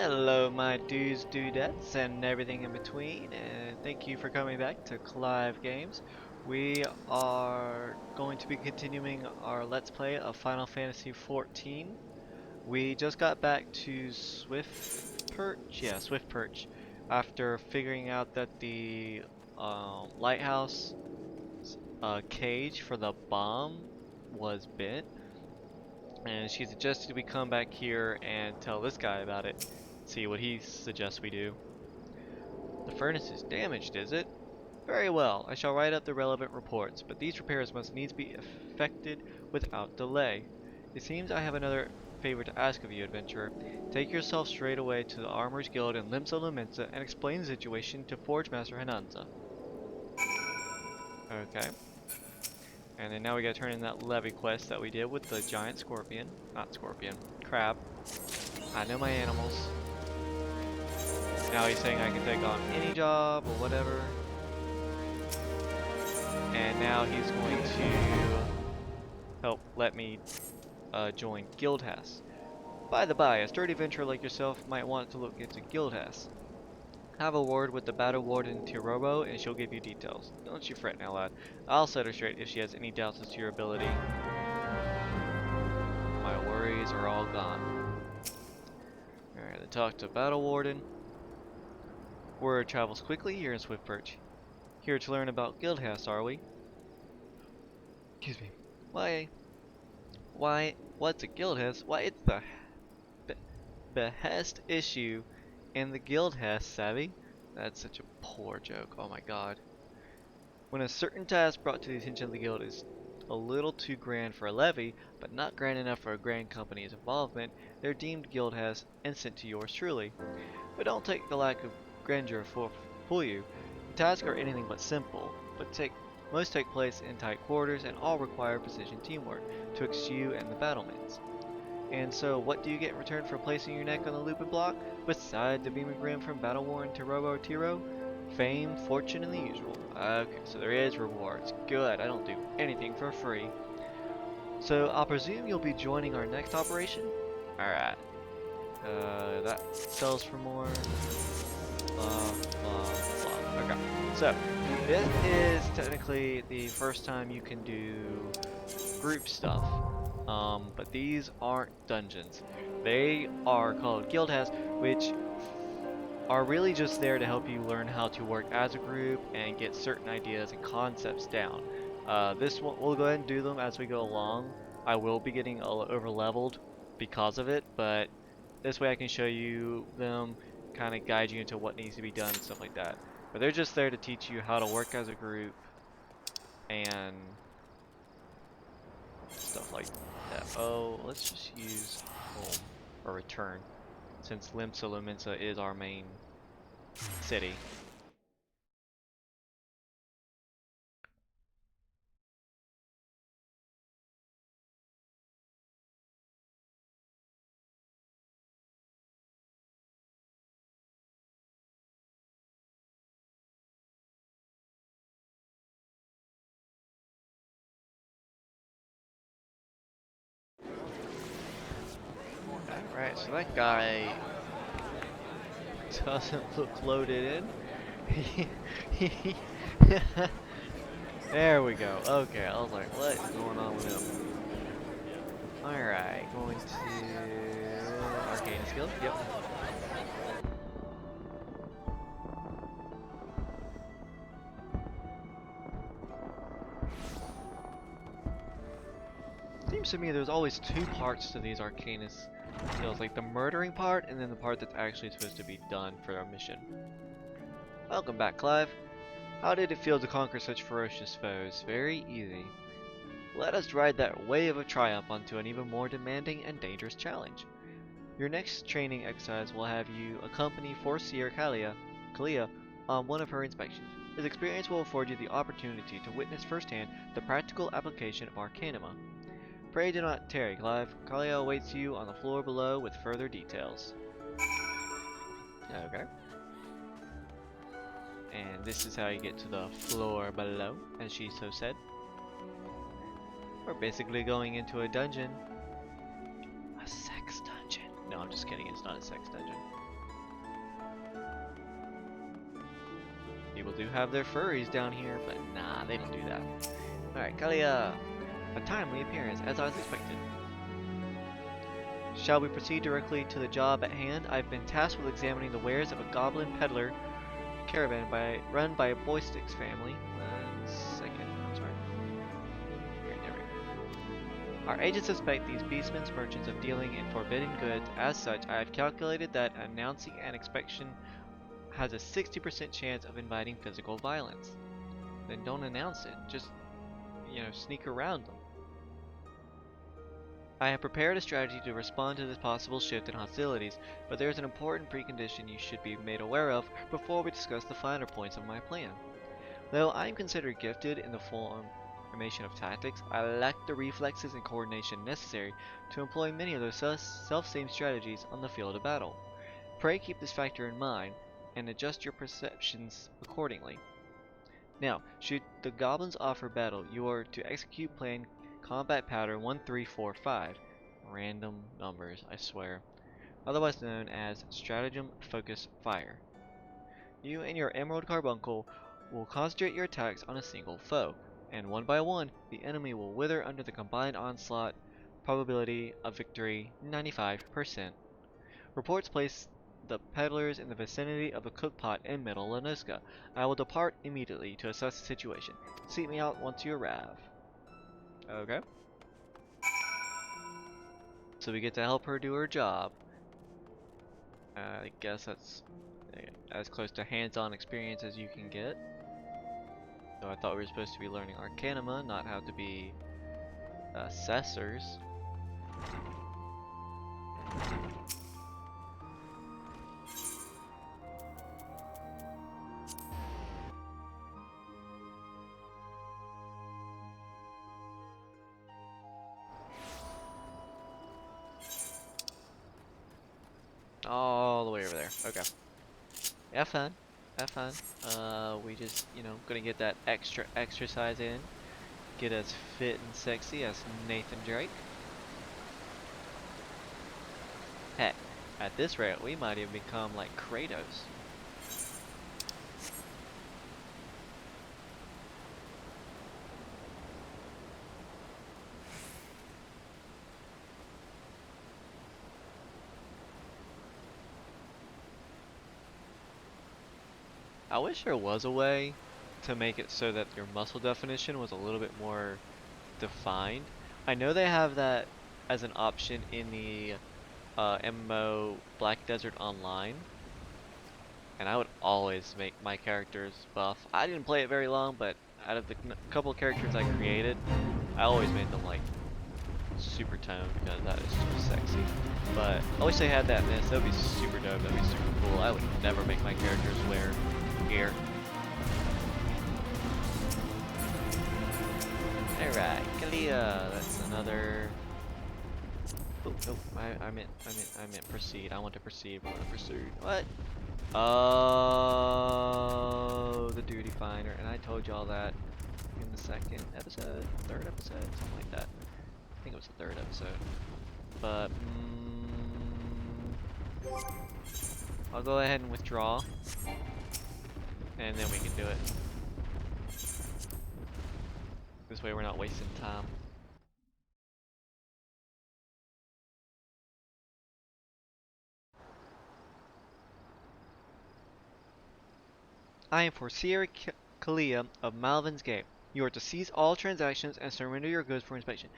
Hello, my dudes, dudettes, and everything in between, and thank you for coming back to Clive Games. We are going to be continuing our Let's Play of Final Fantasy XIV. We just got back to Swift Perch, Swift Perch, after figuring out that the lighthouse cage for the bomb was bent. And she suggested we come back here and tell this guy about it. See what he suggests we do. The furnace is damaged, is it? Very well, I shall write up the relevant reports, but these repairs must needs be effected without delay. It seems I have another favor to ask of you, adventurer. Take yourself straight away to the Armorers Guild in Limsa Lumensa and explain the situation to Forge Master Hananza. Okay. And then now we gotta turn in that levy quest that we did with the giant scorpion. Not scorpion. Crab. I know my animals. Now he's saying I can take on any job or whatever. And now he's going to help let me join Guildhests. By the by, a sturdy adventurer like yourself might want to look into Guildhests. Have a word with the Battle Warden Tirobo and she'll give you details. Don't you fret now, lad. I'll set her straight if she has any doubts as to your ability. My worries are all gone. Alright, to talk to Battle Warden. Word travels quickly here in Swift Perch. Here to learn about Guildhests, are we? Excuse me. What's a Guildhest? Why, it's the behest issue in the Guildhest, savvy? That's such a poor joke, oh my god. When a certain task brought to the attention of the guild is a little too grand for a levy, but not grand enough for a grand company's involvement, they're deemed Guildhests and sent to yours truly. But don't take the lack of grandeur fool you. The tasks are anything but simple, but most take place in tight quarters and all require precision teamwork twixt you and the battlements. And so, what do you get in return for placing your neck on the looping block? Beside the beam and grin from Battle Warden Tiro? Fame, fortune, and the usual. Okay, so there is rewards. Good, I don't do anything for free. So, I'll presume you'll be joining our next operation? Alright. That sells for more. Blah, blah, blah. Okay, so, this is technically the first time you can do group stuff. But these aren't dungeons. They are called Guildhests, which are really just there to help you learn how to work as a group and get certain ideas and concepts down. This one, we'll go ahead and do them as we go along. I will be getting over leveled because of it, but this way I can show you them, kind of guide you into what needs to be done and stuff like that. But they're just there to teach you how to work as a group and stuff like that. Oh, let's just use home or return, since Limsa Lumensa is our main city. Alright, so that guy doesn't look loaded in. There we go. Okay, I was like, what is going on with him? Alright, going to Arcana Skills. Yep. Seems to me there's always two parts to these Arcanist skills, like the murdering part and then the part that's actually supposed to be done for our mission. Welcome back, Clive. How did it feel to conquer such ferocious foes? Very easy. Let us ride that wave of triumph onto an even more demanding and dangerous challenge. Your next training exercise will have you accompany Forseer Kalia on one of her inspections. His experience will afford you the opportunity to witness firsthand the practical application of Arcanima. Pray do not tarry, Clive. Kalia awaits you on the floor below with further details. Okay. And this is how you get to the floor below, as she so said. We're basically going into a dungeon. A sex dungeon. No, I'm just kidding. It's not a sex dungeon. People do have their furries down here, but nah, they don't do that. Alright, Kalia. A timely appearance, as I was expected. Shall we proceed directly to the job at hand? I've been tasked with examining the wares of a goblin peddler caravan run by a Boysticks family. 1 second, I'm sorry. Here, there we go. Our agents suspect these beastmen's merchants of dealing in forbidden goods. As such, I have calculated that announcing an inspection has a 60% chance of inviting physical violence. Then don't announce it. Just, sneak around them. I have prepared a strategy to respond to this possible shift in hostilities, but there is an important precondition you should be made aware of before we discuss the finer points of my plan. Though I am considered gifted in the formation of tactics, I lack the reflexes and coordination necessary to employ many of those self-same strategies on the field of battle. Pray keep this factor in mind, and adjust your perceptions accordingly. Now, should the goblins offer battle, you are to execute plan combat pattern 1345. Random numbers, I swear. Otherwise known as stratagem focus fire. You and your emerald carbuncle will concentrate your attacks on a single foe, and one by one, the enemy will wither under the combined onslaught. Probability of victory 95%. Reports place the peddlers in the vicinity of the cookpot in Middle Lanoska. I will depart immediately to assess the situation. Seek me out once you arrive. Okay. So we get to help her do her job. I guess that's as close to hands-on experience as you can get. So I thought we were supposed to be learning Arcanima, not how to be assessors. All the way over there. Okay. Have fun. Have fun. We just, gonna get that extra exercise in. Get as fit and sexy as Nathan Drake. Heck, at this rate, we might even become like Kratos. I wish there was a way to make it so that your muscle definition was a little bit more defined. I know they have that as an option in the MMO Black Desert Online, and I would always make my characters buff. I didn't play it very long, but out of the couple characters I created, I always made them like super toned because that is so sexy. But I wish they had that in this. That would be super dope. That would be super cool. I would never make my characters wear gear. Alright, Kalia, that's another. Oh, no, I meant proceed. I want to proceed. I want to pursue. What? Oh, the duty finder, and I told y'all that in the second episode, third episode, something like that. I think it was the third episode. But I'll go ahead and withdraw, and then we can do it. This way we're not wasting time. I am Forseer Kalia of Malvin's Gate. You are to cease all transactions and surrender your goods for inspection.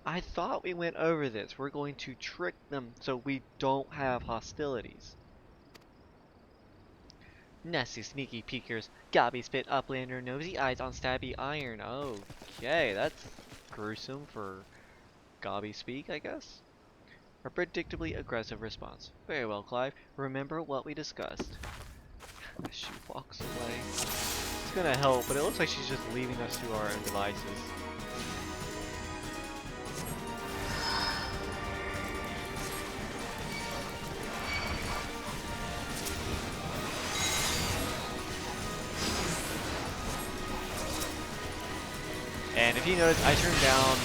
I thought we went over this. We're going to trick them so we don't have hostilities. Nasty sneaky peekers. Gobby spit uplander nosy eyes on stabby iron. Okay, that's gruesome for Gobby speak, I guess. A predictably aggressive response. Very well, Clive. Remember what we discussed. She walks away. It's gonna help, but it looks like she's just leaving us to our own devices. And if you notice, I turned down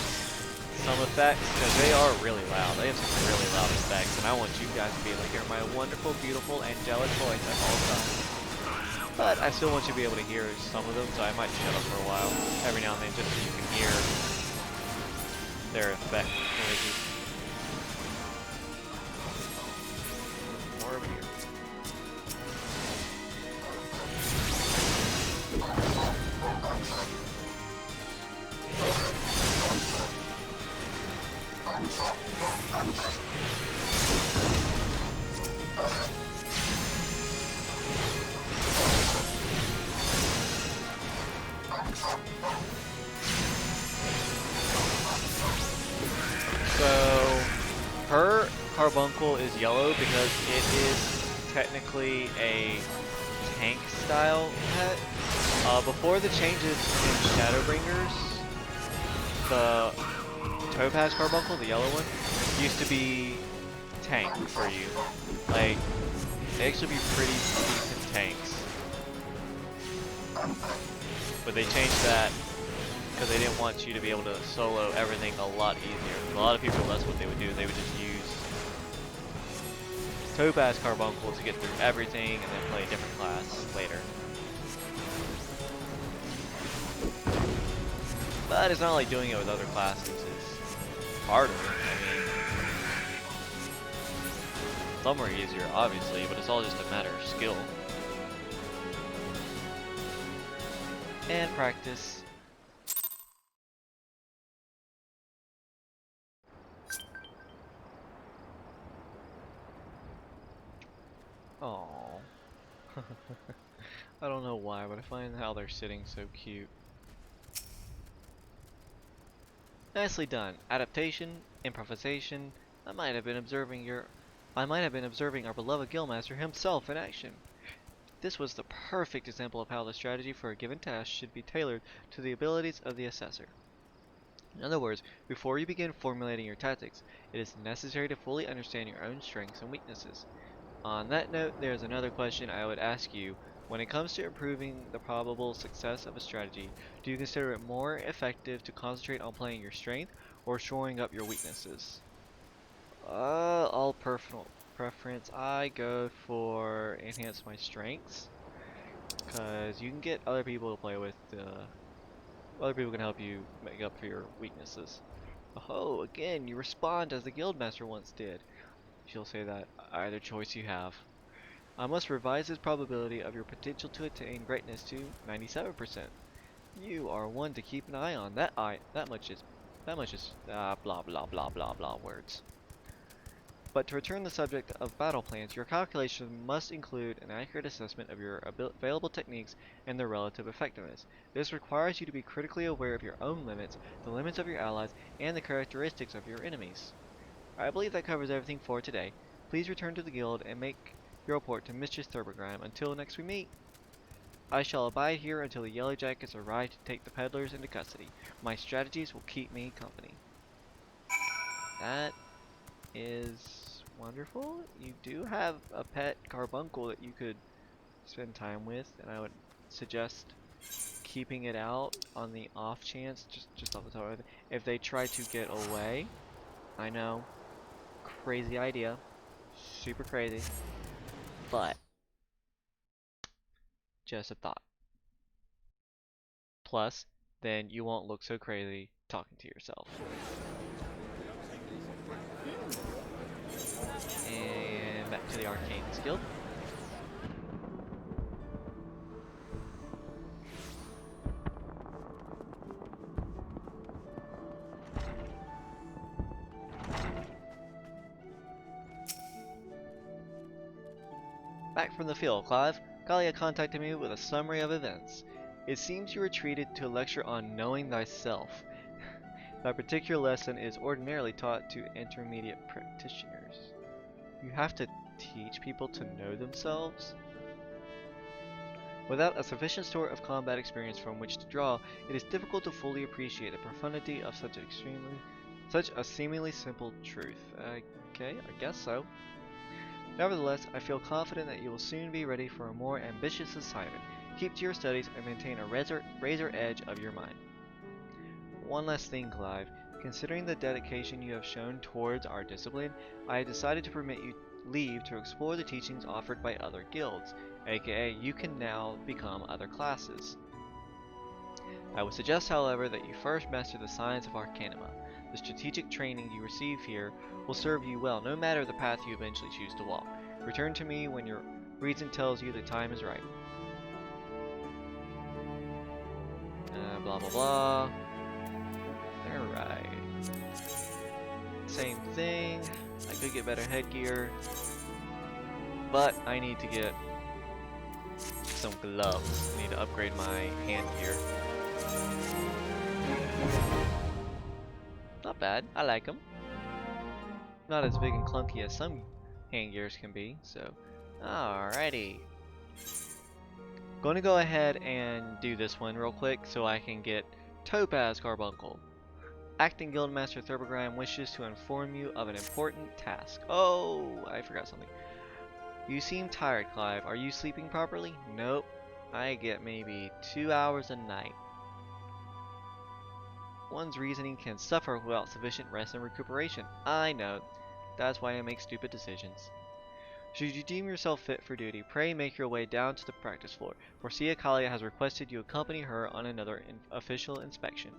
some effects because they are really loud. They have some really loud effects, and I want you guys to be able to hear my wonderful, beautiful, angelic voice at all times. But I still want you to be able to hear some of them, so I might shut up for a while every now and then just so you can hear their effect noises. More over here. So, her carbuncle is yellow because it is technically a tank style pet. Before the changes in Shadowbringers, the Topaz carbuncle, the yellow one, used to be tank for you. Like, they actually be pretty decent tanks. But they changed that because they didn't want you to be able to solo everything a lot easier. A lot of people, that's what they would do. They would just use Topaz carbuncle to get through everything and then play a different class later. But it's not like doing it with other classes is harder. I mean, some are easier, obviously, but it's all just a matter of skill and practice. Oh, I don't know why, but I find how they're sitting so cute. Nicely done. Adaptation, improvisation. I might have been observing our beloved guildmaster himself in action. This was the perfect example of how the strategy for a given task should be tailored to the abilities of the assessor. In other words, before you begin formulating your tactics, it is necessary to fully understand your own strengths and weaknesses. On that note, there is another question I would ask you. When it comes to improving the probable success of a strategy, do you consider it more effective to concentrate on playing your strength or shoring up your weaknesses? All personal preference. I go for enhance my strengths, because you can get other people to play with. Other people can help you make up for your weaknesses. Oh, again, you respond as the guildmaster once did. She'll say that either choice you have. I must revise this probability of your potential to attain greatness to 97%. You are one to keep an eye on. That much is blah blah blah blah blah words. But to return to the subject of battle plans, your calculation must include an accurate assessment of your available techniques and their relative effectiveness. This requires you to be critically aware of your own limits, the limits of your allies, and the characteristics of your enemies. I believe that covers everything for today. Please return to the guild and make your report to Mistress Thurbergrime. Until next we meet, I shall abide here until the Yellow Jackets arrive to take the peddlers into custody. My strategies will keep me company. That is wonderful. You do have a pet carbuncle that you could spend time with, and I would suggest keeping it out on the off chance, just off the top of it, if they try to get away. I know, crazy idea, super crazy, but just a thought. Plus, then you won't look so crazy talking to yourself. And back to the Arcane Guild. Back from the field, Clive. Kalia contacted me with a summary of events. It seems you were treated to a lecture on knowing thyself. That particular lesson is ordinarily taught to intermediate practitioners. You have to teach people to know themselves? Without a sufficient store of combat experience from which to draw, it is difficult to fully appreciate the profundity of such a seemingly simple truth. Okay, I guess so. Nevertheless, I feel confident that you will soon be ready for a more ambitious assignment. Keep to your studies and maintain a razor edge of your mind. One last thing, Clive. Considering the dedication you have shown towards our discipline, I have decided to permit you leave to explore the teachings offered by other guilds, aka you can now become other classes. I would suggest, however, that you first master the science of Arcanima. The strategic training you receive here will serve you well, no matter the path you eventually choose to walk. Return to me when your reason tells you the time is right. Blah blah blah. Alright. Same thing. I could get better headgear, but I need to get some gloves. I need to upgrade my hand gear. Not bad. I like them. Not as big and clunky as some hand gears can be. So, alrighty. Going to go ahead and do this one real quick so I can get Topaz Carbuncle. Acting Guildmaster Thurbergram wishes to inform you of an important task. Oh, I forgot something. You seem tired, Clive. Are you sleeping properly? Nope. I get maybe 2 hours a night. One's reasoning can suffer without sufficient rest and recuperation. I know. That's why I make stupid decisions. Should you deem yourself fit for duty, pray make your way down to the practice floor, for Sia Kalia has requested you accompany her on another official inspection.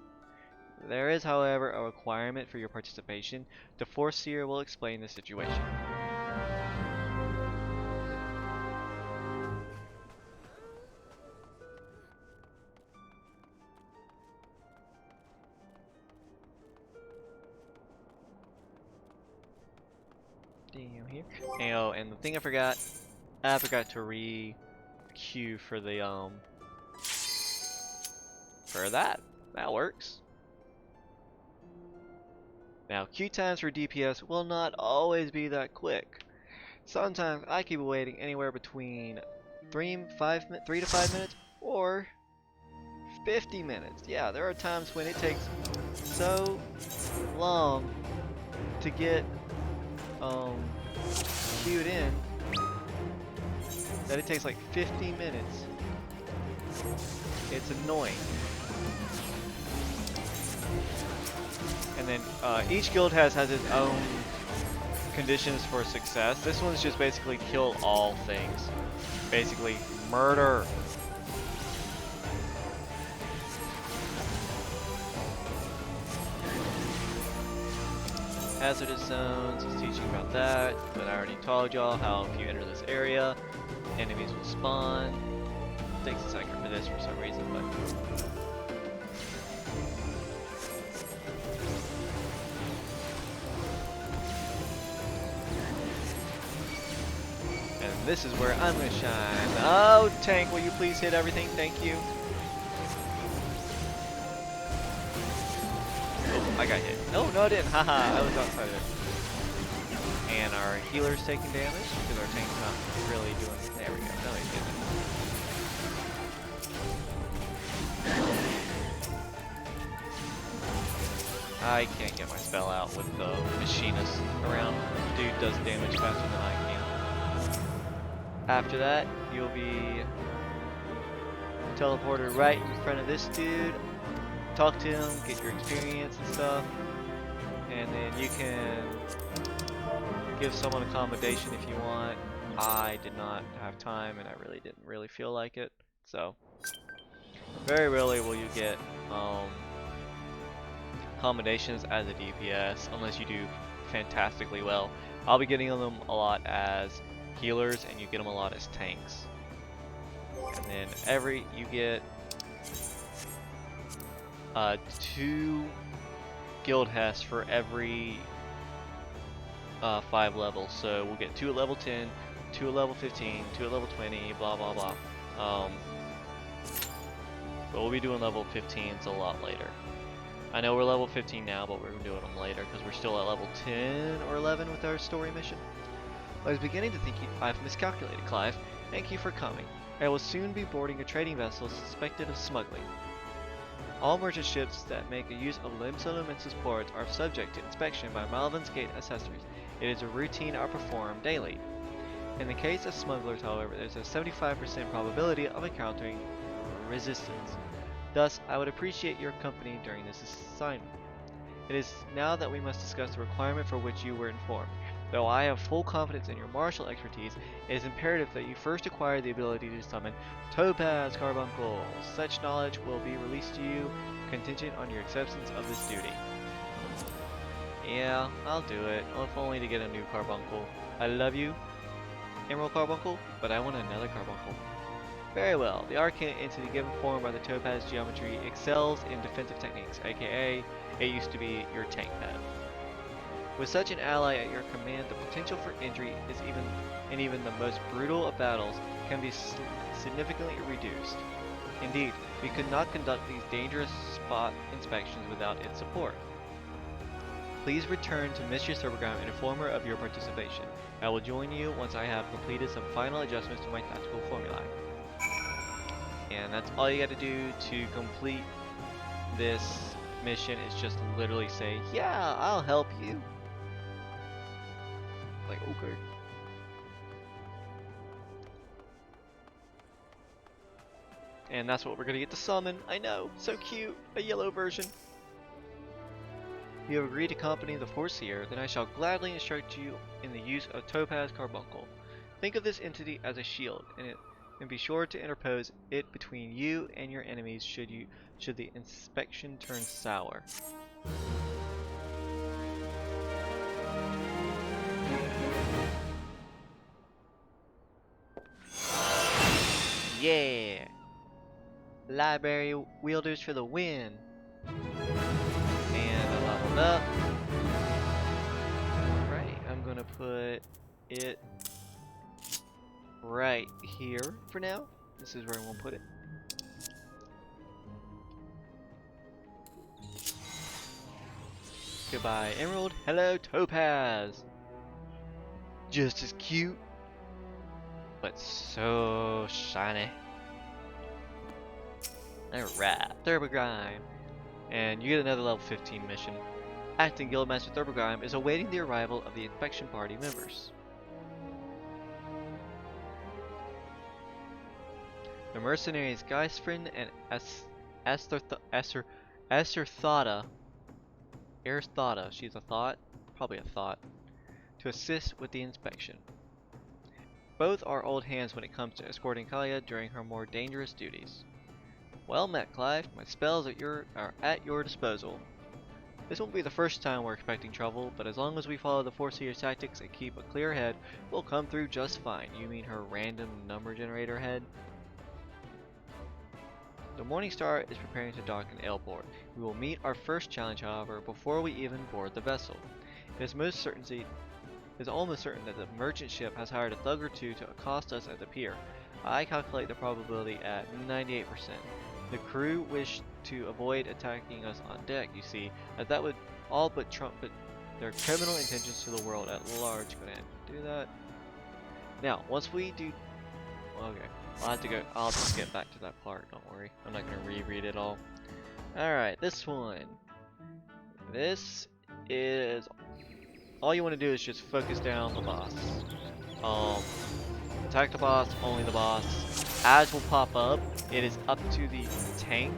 There is, however, a requirement for your participation. The Force Seer will explain the situation. Here. Oh, and the thing I forgot to re-queue for the for that. That works. Now, queue times for DPS will not always be that quick. Sometimes I keep waiting anywhere between 3 to 5 minutes or 50 minutes. Yeah, there are times when it takes so long to get queued in that it takes like 50 minutes. It's annoying. And then each guild has its own conditions for success. This one's just basically kill all things. Basically, murder. Hazardous zones, he's teaching about that, but I already told y'all how if you enter this area, enemies will spawn. It takes a second for this for some reason, but... And this is where I'm gonna shine. Oh, tank, will you please hit everything? Thank you. I got hit. No, I didn't. Haha, I was outside of it. And our healer's taking damage because our tank's not really doing. There we go. No, he's getting it. I can't get my spell out with the machinist around. Dude does damage faster than I can. After that, you'll be teleported right in front of this dude. Talk to him, get your experience and stuff, and then you can give someone accommodation if you want. I did not have time and I really didn't feel like it, so very rarely will you get accommodations as a DPS unless you do fantastically well. I'll be getting them a lot as healers and you get them a lot as tanks. And then you get 2 Guildhests for every 5 levels. So we'll get 2 at level 10, 2 at level 15, 2 at level 20, blah blah blah. But we'll be doing level 15s a lot later. I know we're level 15 now, but we're doing them later because we're still at level 10 or 11 with our story mission. I was beginning to think I've miscalculated, Clive. Thank you for coming. I will soon be boarding a trading vessel suspected of smuggling. All merchant ships that make use of Limsa ports are subject to inspection by Malvin's Gate assessors. It is a routine I perform daily. In the case of smugglers, however, there's a 75% probability of encountering resistance. Thus, I would appreciate your company during this assignment. It is now that we must discuss the requirement for which you were informed. Though I have full confidence in your martial expertise, it is imperative that you first acquire the ability to summon Topaz Carbuncle. Such knowledge will be released to you, contingent on your acceptance of this duty. Yeah, I'll do it, if only to get a new Carbuncle. I love you, Emerald Carbuncle, but I want another Carbuncle. Very well, the arcane entity given form by the Topaz geometry excels in defensive techniques, aka it used to be your tank pet. With such an ally at your command, the potential for injury is even the most brutal of battles can be significantly reduced. Indeed, we could not conduct these dangerous spot inspections without its support. Please return to Mistress Herbergram and inform her of your participation. I will join you once I have completed some final adjustments to my tactical formulae. And that's all you gotta do to complete this mission, is just literally say, yeah, I'll help you. Like, okay. And that's what we're gonna get to summon. I know, so cute, a yellow version. You have agreed to accompany the Foreseer, then I shall gladly instruct you in the use of Topaz Carbuncle. Think of this entity as a shield, and be sure to interpose it between you and your enemies should the inspection turn sour. Yeah! Library wielders for the win! And I leveled up. Alright, I'm gonna put it right here for now. This is where I won't put it. Goodbye, Emerald. Hello, Topaz. Just as cute, but so shiny. Alright, Thurbergrime. And you get another level 15 mission. Acting Guildmaster Thurbergrime is awaiting the arrival of the inspection party members. The mercenaries Geistfried and Erthada, she's a thought, probably a thought, to assist with the inspection. Both are old hands when it comes to escorting Kalia during her more dangerous duties. Well met, Clive. My spells are at your disposal. This won't be the first time we're expecting trouble, but as long as we follow the Foreseer's tactics and keep a clear head, we'll come through just fine. You mean her random number generator head? The Morning Star is preparing to dock in Ailport. We will meet our first challenge, however, before we even board the vessel. It is almost certain that the merchant ship has hired a thug or two to accost us at the pier. I calculate the probability at 98%. The crew wish to avoid attacking us on deck, you see, as that would all but trumpet their criminal intentions to the world at large. Gonna do that. Now, once we do... Okay. I'll just get back to that part, don't worry. I'm not gonna reread it all. Alright, this one. This is... All you want to do is just focus down the boss. Attack the boss, only the boss. As will pop up, it is up to the tank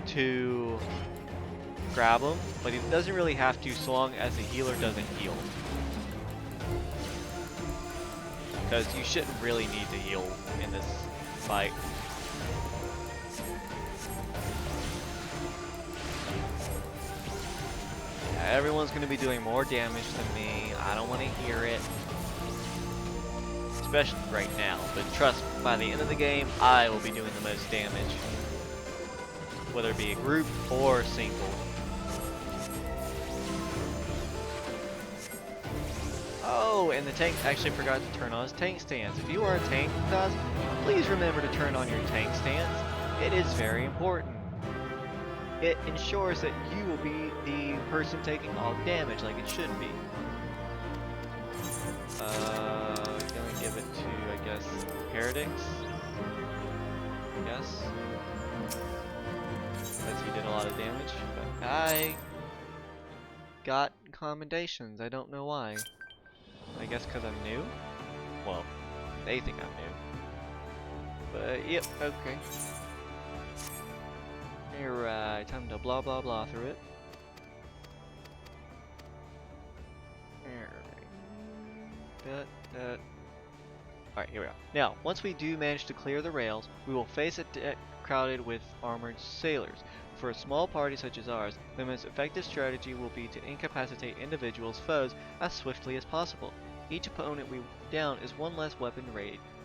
to grab him, but he doesn't really have to so long as the healer doesn't heal. Because you shouldn't really need to heal in this fight. Yeah, everyone's going to be doing more damage than me. I don't want to hear it. Especially right now. But trust me, by the end of the game, I will be doing the most damage. Whether it be a group or single. Oh, and the tank actually forgot to turn on his tank stance. If you are a tank, guys, please remember to turn on your tank stance. It is very important. It ensures that you will be the person taking all the damage like it should be. Gonna give it to, I guess, Heretics? I guess. Because he did a lot of damage. But I got commendations, I don't know why. I guess because I'm new? Well, they think I'm new. But, yep, okay. Alright, time to blah blah blah through it. Alright, here we are. Now, once we do manage to clear the rails, we will face a deck crowded with armored sailors. For a small party such as ours, the most effective strategy will be to incapacitate individuals' foes as swiftly as possible. Each opponent we down is one less weapon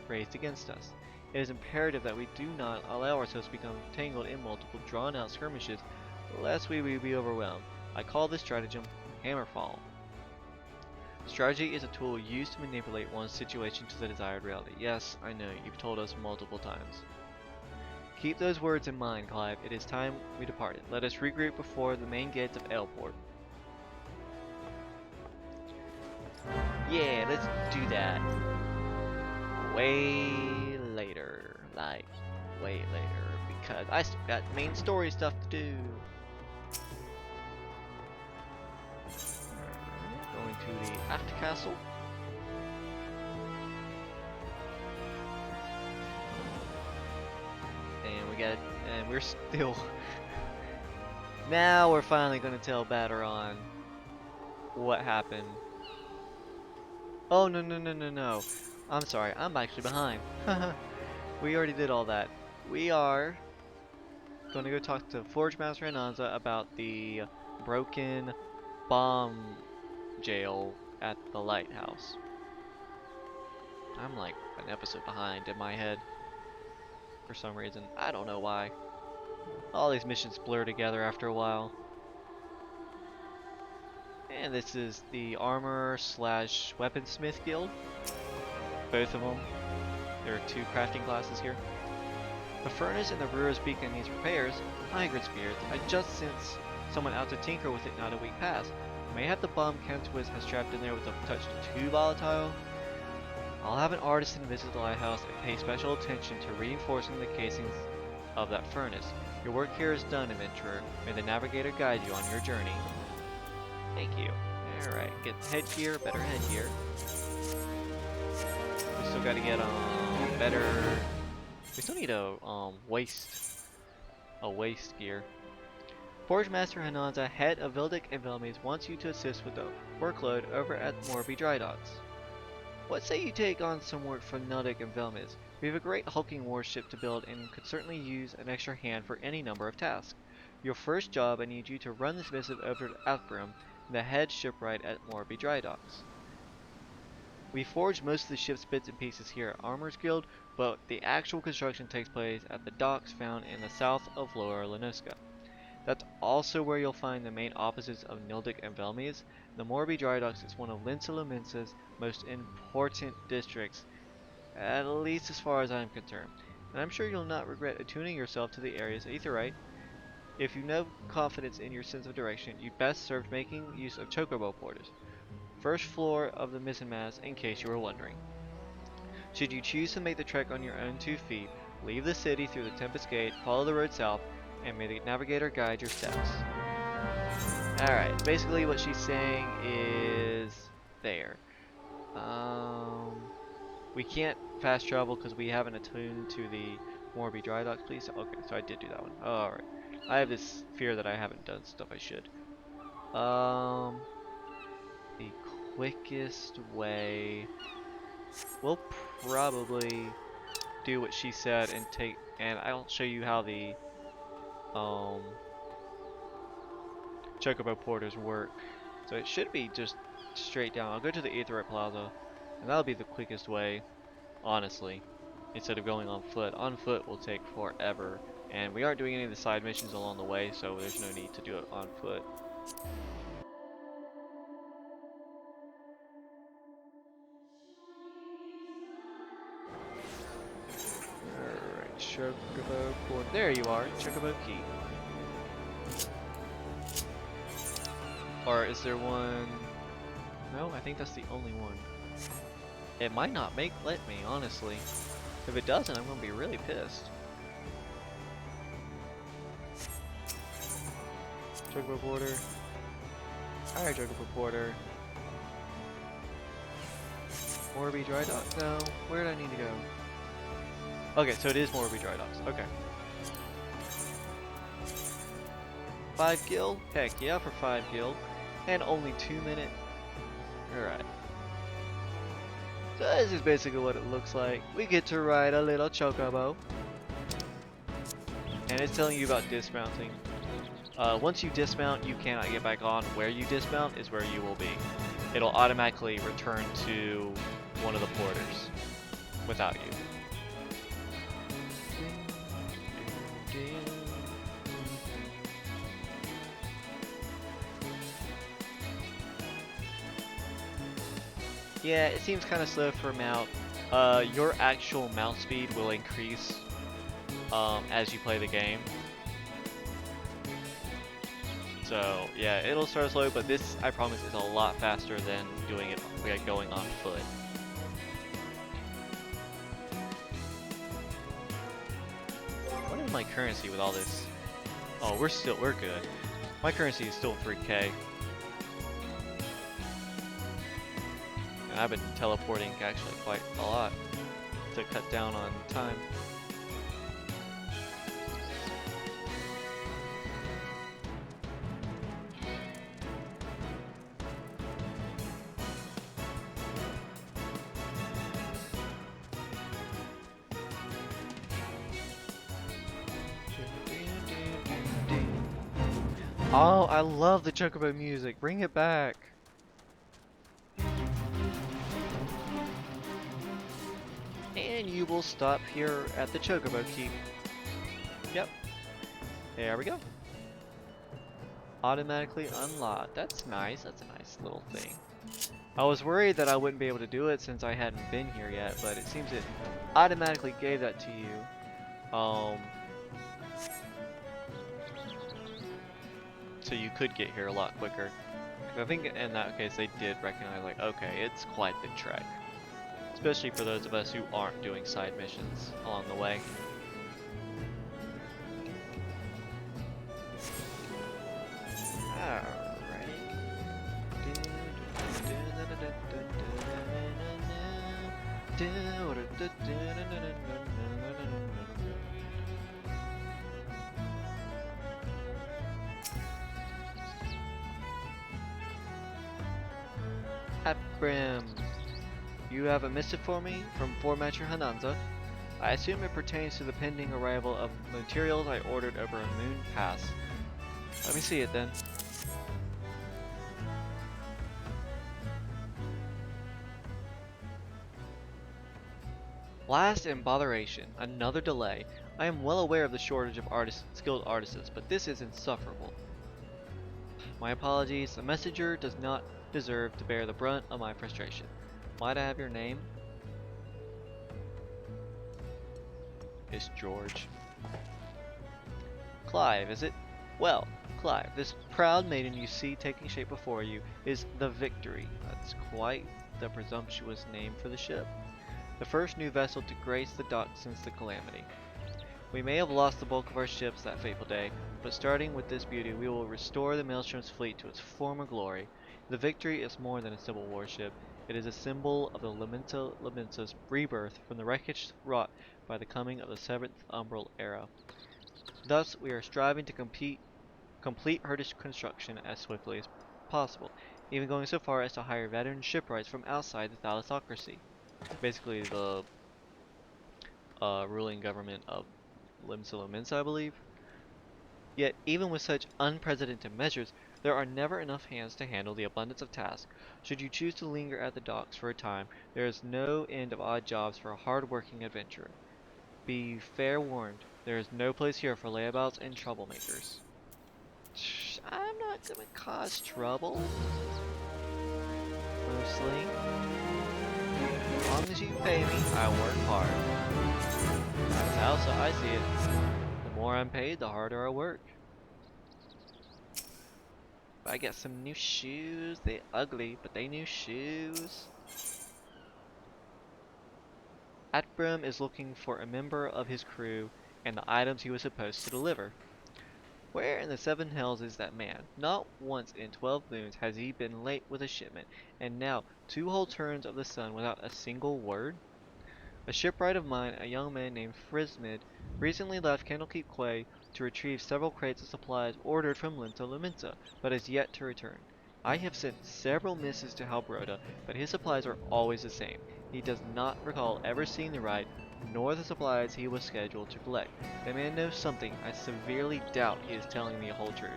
raised against us. It is imperative that we do not allow ourselves to become tangled in multiple drawn-out skirmishes, lest we be overwhelmed. I call this stratagem Hammerfall. Strategy is a tool used to manipulate one's situation to the desired reality. Yes, I know, you've told us multiple times. Keep those words in mind, Clive. It is time we departed. Let us regroup before the main gates of Elport. Yeah, let's do that. Way later. Like, way later. Because I still got main story stuff to do. Going to the Aft Castle. And we're still now we're finally gonna tell Baderon what happened. Oh no. I'm sorry, I'm actually behind. We already did all that. We are gonna go talk to Forge Master Ananza about the broken bomb jail at the lighthouse. I'm like an episode behind in my head. For some reason. I don't know why. All these missions blur together after a while. And this is the armor slash weaponsmith guild. Both of them. There are two crafting classes here. The furnace in the brewer's beacon needs repairs. Migrant spirits. I just sent someone out to tinker with it not a week past. May have the bomb Kentwiz has trapped in there with a touch too volatile. I'll have an artisan visit the lighthouse and pay special attention to reinforcing the casings of that furnace. Your work here is done, adventurer. May the navigator guide you on your journey. Thank you. Alright, get headgear, better headgear. We still gotta get better. We still need a waist gear. Forge Master Hananza, head of Vildic and Velmes, wants you to assist with the workload over at Morby Dry Docks. What say you take on some work for Nildic and Velmes? We have a great hulking warship to build and could certainly use an extra hand for any number of tasks. Your first job, I need you to run this missive over to Algrim, the head shipwright at Morby Dry Docks. We forge most of the ship's bits and pieces here at Armor's Guild, but the actual construction takes place at the docks found in the south of Lower Lenoska. That's also where you'll find the main offices of Nildic and Velmes. The Morby Dry Docks is one of Linsula Mince's most important districts, at least as far as I'm concerned, and I'm sure you'll not regret attuning yourself to the area's aetherite. If you have confidence in your sense of direction, you'd best serve making use of chocobo porters. First floor of the mizzenmast, in case you were wondering. Should you choose to make the trek on your own 2 feet, leave the city through the Tempest Gate, follow the road south, and may the navigator guide your steps. Alright, basically what she's saying is there. We can't fast travel because we haven't attuned to the Morby Dry Docks, please. Okay, so I did do that one. Oh, alright. I have this fear that I haven't done stuff I should. The quickest way, we'll probably do what she said and I'll show you how the chocobo porters work. So it should be just straight down. I'll go to the Aetherite Plaza, and that'll be the quickest way, honestly, instead of going on foot. On foot will take forever, and we aren't doing any of the side missions along the way, so there's no need to do it on foot. Alright, chocobo port. There you are, chocobo key. Or is there one? No, I think that's the only one. It might not let me, honestly. If it doesn't, I'm gonna be really pissed. Chocobo porter. Alright, chocobo porter. Morby Dry Docks? No. Where do I need to go? Okay, so it is Morby Dry Docks. Okay. 5 gil? Heck yeah, for 5 gil. And only 2 minutes. Alright. So this is basically what it looks like. We get to ride a little chocobo. And it's telling you about dismounting. Once you dismount, you cannot get back on. Where you dismount is where you will be. It'll automatically return to one of the porters without you. Yeah, it seems kind of slow for mount. Your actual mount speed will increase as you play the game. So yeah, it'll start slow, but this, I promise, is a lot faster than doing it like going on foot. What is my currency with all this? Oh, we're good. My currency is still 3K. And I've been teleporting actually quite a lot to cut down on time. Oh, I love the chocobo music. Bring it back. And you will stop here at the chocobo keep. Yep. There we go. Automatically unlocked. That's nice. That's a nice little thing. I was worried that I wouldn't be able to do it since I hadn't been here yet, but it seems it automatically gave that to you. So you could get here a lot quicker. I think in that case they did recognize, like, okay, it's quite the trek. Especially for those of us who aren't doing side missions along the way. Abram, you have a missive for me from Formacher Hananza. I assume it pertains to the pending arrival of materials I ordered over a moon pass. Let me see it then. Last and botheration, another delay. I am well aware of the shortage of skilled artisans, but this is insufferable. My apologies, the messenger does not deserve to bear the brunt of my frustration. Might I have your name? It's George. Clive, is it? Well, Clive, this proud maiden you see taking shape before you is the Victory. That's quite the presumptuous name for the ship. The first new vessel to grace the docks since the calamity. We may have lost the bulk of our ships that fateful day, but starting with this beauty, we will restore the Maelstrom's fleet to its former glory. The Victory is more than a simple warship. It is a symbol of the Lamenta's rebirth from the wreckage wrought by the coming of the 7th Umbral Era. Thus, we are striving to complete her construction as swiftly as possible, even going so far as to hire veteran shipwrights from outside the thalassocracy. Basically, the ruling government of Limsa, I believe. Yet, even with such unprecedented measures, there are never enough hands to handle the abundance of tasks. Should you choose to linger at the docks for a time, there is no end of odd jobs for a hard-working adventurer. Be fair warned, there is no place here for layabouts and troublemakers. I'm not gonna cause trouble. Mostly. As long as you pay me, I work hard. That's how I see it. The more I'm paid, the harder I work. I get some new shoes. They ugly, but they new shoes. Atbram is looking for a member of his crew and the items he was supposed to deliver. Where in the 7 hells is that man? Not once in 12 moons has he been late with a shipment, and now 2 whole turns of the sun without a single word? A shipwright of mine, a young man named Frismid, recently left Candlekeep Quay to retrieve several crates of supplies ordered from Limsa, but has yet to return. I have sent several missives to Halbroda, but his supplies are always the same. He does not recall ever seeing the ride, nor the supplies he was scheduled to collect. The man knows something. I severely doubt he is telling the whole truth.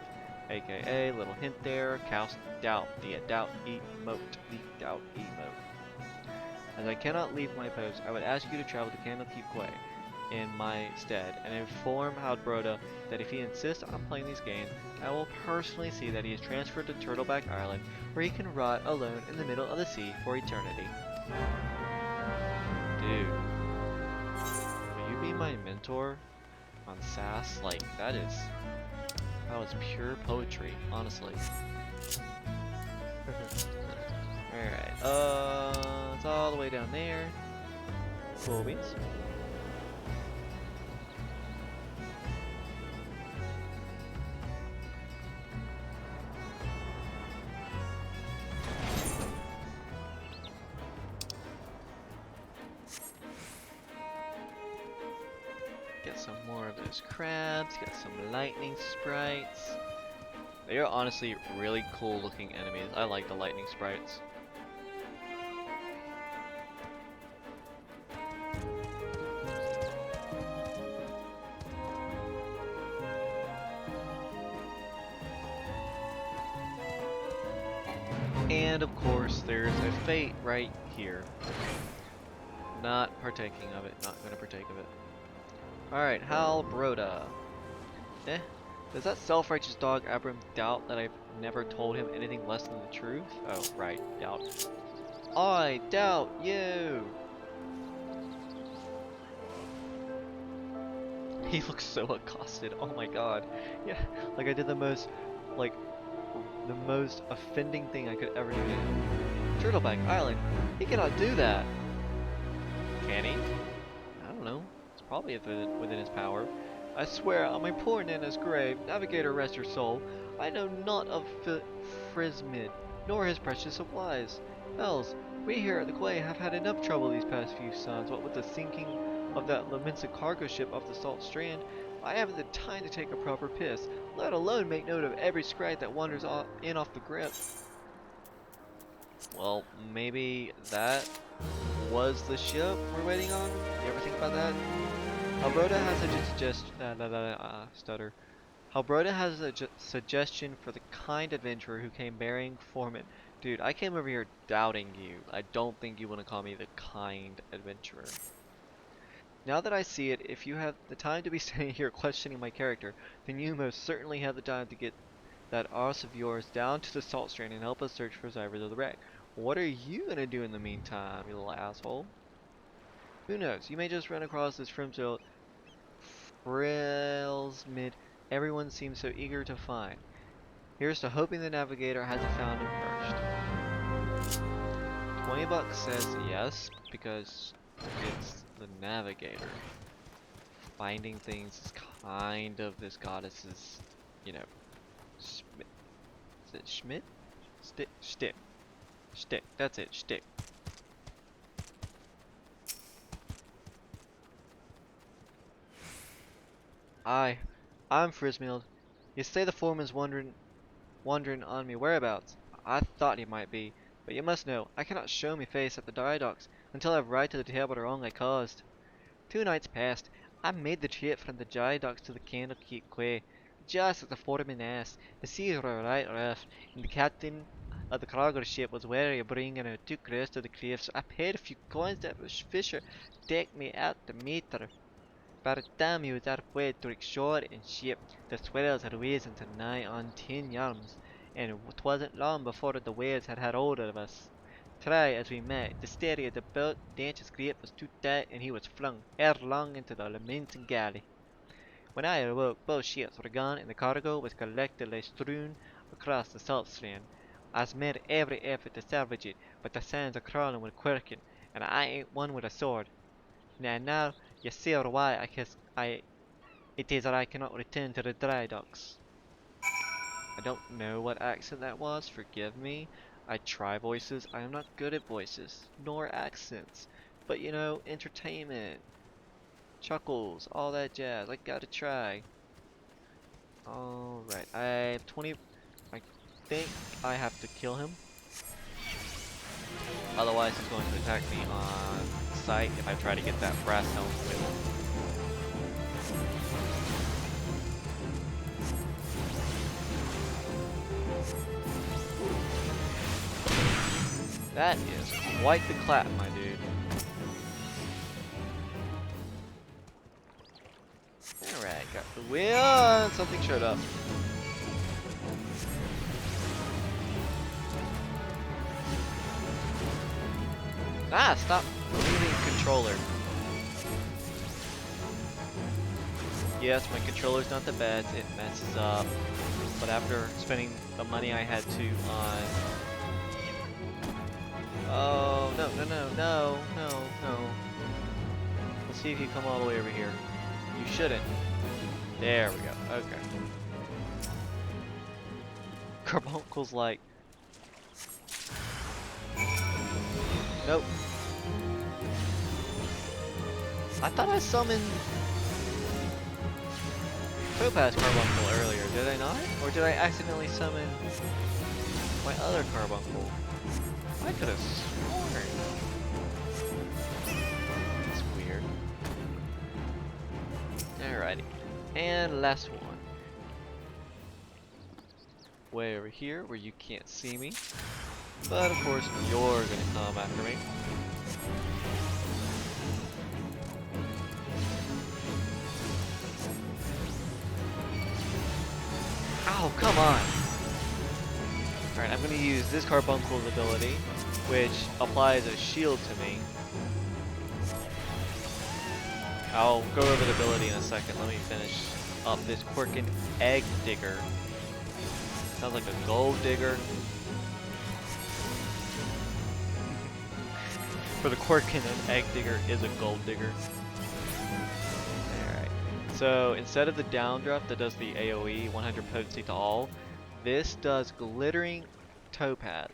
AKA, little hint there, cast doubt, the doubt emote, the doubt emote. As I cannot leave my post, I would ask you to travel to Candlekeep Quay in my stead and inform Halbroda that if he insists on playing these games, I will personally see that he is transferred to Turtleback Island, where he can rot alone in the middle of the sea for eternity. Dude, will you be my mentor on SAS? Like, that was pure poetry, honestly. Alright, it's all the way down there. Cool beans. Get some more of those crabs, get some lightning sprites. They are honestly really cool looking enemies. I like the lightning sprites. And of course, there's a fate right here. Not partaking of it, not gonna partake of it. Alright, Halbroda. Does that self-righteous dog Abram doubt that I've never told him anything less than the truth? Oh, right, doubt. I doubt you! He looks so accosted, oh my god. Yeah, like I did the most offending thing I could ever do to him. Turtleback Island, he cannot do that! Can he? I don't know. It's probably within his power. I swear on my poor Nana's grave, Navigator rest her soul, I know not of Frismid, nor his precious supplies. Hells, we here at the Quay have had enough trouble these past few suns, what with the sinking of that lamented cargo ship off the Salt Strand. I haven't the time to take a proper piss, let alone make note of every scrag that wanders off the grip. Well, maybe that was the ship we're waiting on? You ever think about that? Halbroda has a stutter. Halbroda has a suggestion for the kind adventurer who came bearing Foreman. Dude, I came over here doubting you. I don't think you want to call me the kind adventurer. Now that I see it, if you have the time to be standing here questioning my character, then you most certainly have the time to get that arse of yours down to the Salt Strand and help us search for survivors of the wreck. What are you gonna do in the meantime, you little asshole? Who knows? You may just run across this Frimsville Frilsmid everyone seems so eager to find. Here's to hoping the navigator hasn't found him first. $20 says yes, because it's the navigator. Finding things is kind of this goddess's, you know, Schmidt. Is it Schmidt? Shtick. Shtick. That's it. Shtick. I'm Frismild. You say the foreman's wandering on me whereabouts. I thought he might be, but you must know, I cannot show me face at the dry docks until I've right to the tale of the wrong I caused. 2 nights past, I made the trip from the dry docks to the Candlekeep Quay. Just as the foreman asked, the seas were right rough, and the captain of the cargo ship was wary of bringing her too close to the cliffs. I paid a few coins that the fisher decked me out to meet her. By the time he was halfway to shore and ship, the swells had risen to nigh on 10 yards, and 'twasn't long before the waves had hold of us. Try as we might to steady the boat, Dance's grip was too tight, and he was flung headlong into the lamenting galley. When I awoke, both ships were gone, and the cargo was collectively strewn across the salt strand. I made every effort to salvage it, but the sands are crawling with quirking, and I ain't one with a sword. Now you see why it is that I cannot return to the dry docks. I don't know what accent that was, forgive me. I try voices, I am not good at voices, nor accents. But you know, entertainment, chuckles, all that jazz, I gotta try. Alright, I have 20, I think I have to kill him. Otherwise, he's going to attack me on sight if I try to get that brass helmet with him. That is quite the clap, my dude. Alright, got the wheel, and something showed up. Ah, stop moving controller. Yes, my controller's not the best, it messes up. But after spending the money I had to on... Oh, no. Let's see if you come all the way over here. You shouldn't. There we go, okay. Carbuncle's like... Nope. I thought I summoned Topaz Carbuncle earlier, did I not? Or did I accidentally summon my other Carbuncle? I could have sworn. That's weird. Alrighty. And last one. Way over here where you can't see me. But of course, you're gonna come after me. Ow, come on! Alright, I'm gonna use this Carbuncle's ability, which applies a shield to me. I'll go over the ability in a second. Let me finish up this Quirkin Egg Digger. Sounds like a gold digger. For the Quirkin, an egg digger is a gold digger. Alright. So instead of the down draft that does the AoE 100 potency to all, this does glittering topaz.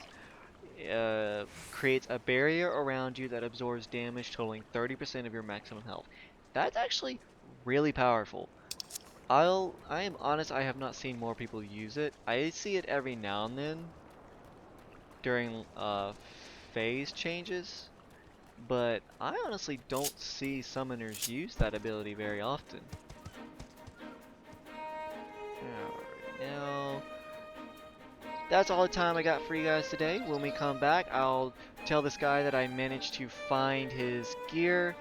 Creates a barrier around you that absorbs damage totaling 30% of your maximum health. That's actually really powerful. I am honest, I have not seen more people use it. I see it every now and then during phase changes. But I honestly don't see summoners use that ability very often. Alright, now that's all the time I got for you guys today. When we come back, I'll tell this guy that I managed to find his gear,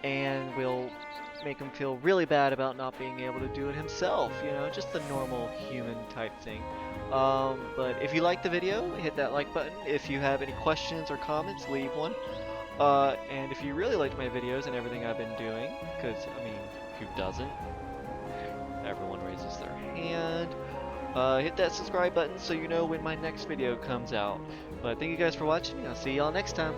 and we'll make him feel really bad about not being able to do it himself, you know, just the normal human type thing. But if you liked the video, hit that like button. If you have any questions or comments, leave one. And if you really liked my videos and everything I've been doing, because, I mean, who doesn't? Everyone raises their hand. Hit that subscribe button so you know when my next video comes out. But thank you guys for watching. I'll see y'all next time.